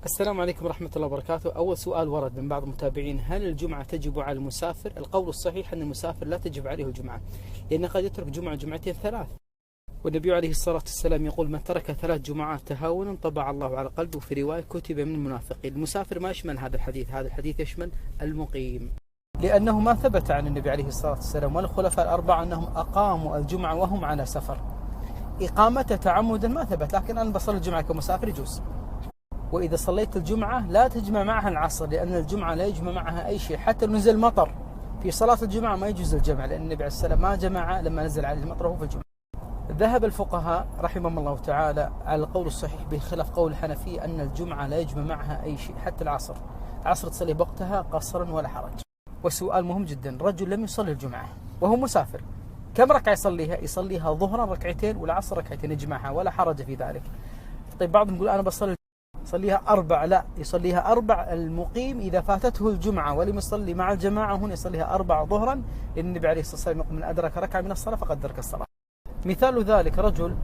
السلام عليكم ورحمة الله وبركاته. أول سؤال ورد من بعض المتابعين: هل الجمعة تجب على المسافر؟ القول الصحيح أن المسافر لا تجب عليه الجمعة، لأنه قد يترك جمعة جمعتين ثلاث، والنبي عليه الصلاة والسلام يقول: من ترك 3 جمعات تهاونا طبع الله على قلبه، في رواية كتب من المنافقين. المسافر ما يشمل هذا الحديث، هذا الحديث يشمل المقيم، لأنه ما ثبت عن النبي عليه الصلاة والسلام والخلفاء الأربعة أنهم أقاموا الجمعة وهم على سفر. إقامته تعمدا ما ثبت، لكن أنا بصلي الجمعة كمسافر يجوز. وإذا صليت الجمعة لا تجمع معها العصر، لأن الجمعة لا يجمع معها أي شيء، حتى لو نزل مطر في صلاة الجمعة ما يجوز الجمع، لأن النبي عليه السلام ما جمع لما نزل عليه المطر وهو في الجمعة. ذهب الفقهاء رحمهم الله تعالى على القول الصحيح بخلاف قول الحنفية أن الجمعة لا يجمع معها أي شيء، حتى العصر تصلي بوقتها قصرا ولا حرج. وسؤال مهم جدا: رجل لم يصلي الجمعة وهو مسافر، كم ركعة يصليها؟ يصليها ظهرا ركعتين والعصر ركعتين، يجمعها ولا حرج في ذلك. طيب بعضهم يقول أنا بصلي يصليها 4، لا، يصليها 4 المقيم إذا فاتته الجمعة ولم يصلي مع الجماعة هنا يصليها 4 ظهرا، لأن النبي عليه الصلاة والسلام يقول: من أدرك ركعة من الصلاة فقد درك الصلاة. مثال ذلك رجل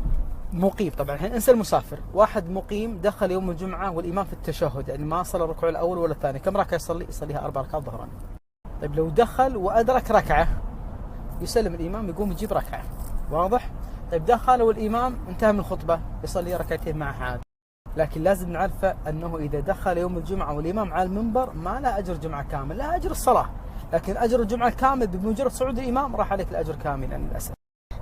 مقيم، طبعا الحين انسى المسافر، واحد مقيم دخل يوم الجمعة والإمام في التشهد، يعني ما صلى الركوع الأول ولا الثاني، كم ركعة يصليها 4 ركعات ظهرا. طيب لو دخل وأدرك ركعة يسلم الإمام يقوم يجيب ركعة، واضح؟ طيب دخل والإمام انتهى من الخطبة يصلي ركعتين مع هذا. لكن لازم نعرف أنه إذا دخل يوم الجمعة والإمام على المنبر ما لا أجر جمعة كامل، لا أجر الصلاة، لكن أجر الجمعة كامل بمجرد صعود الإمام راح عليك الأجر كاملا للأسف.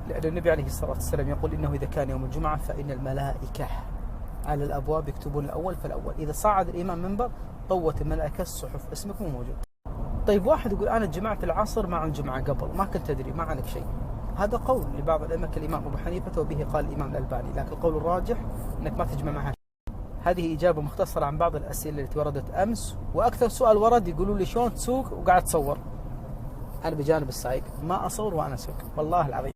لأن النبي عليه الصلاة والسلام يقول: إنه إذا كان يوم الجمعة فإن الملائكة على الأبواب يكتبون الأول فالأول، إذا صعد الإمام منبر طوت الملائكة الصحف، اسمكم موجود. طيب واحد يقول: أنا جمعت العصر مع الجمعة قبل ما كنت أدري، ما عليك شيء. هذا قول لبعض الأئمة كالإمام أبو حنيفة، وبه قال الإمام الألباني، لكن القول الراجح أنك ما تجمع معها. هذه إجابة مختصرة عن بعض الأسئلة التي وردت أمس. وأكثر سؤال ورد يقولوا لي: شلون تسوق وقاعد تصور؟ أنا بجانب السائق، ما أصور وأنا أسوق، والله العظيم.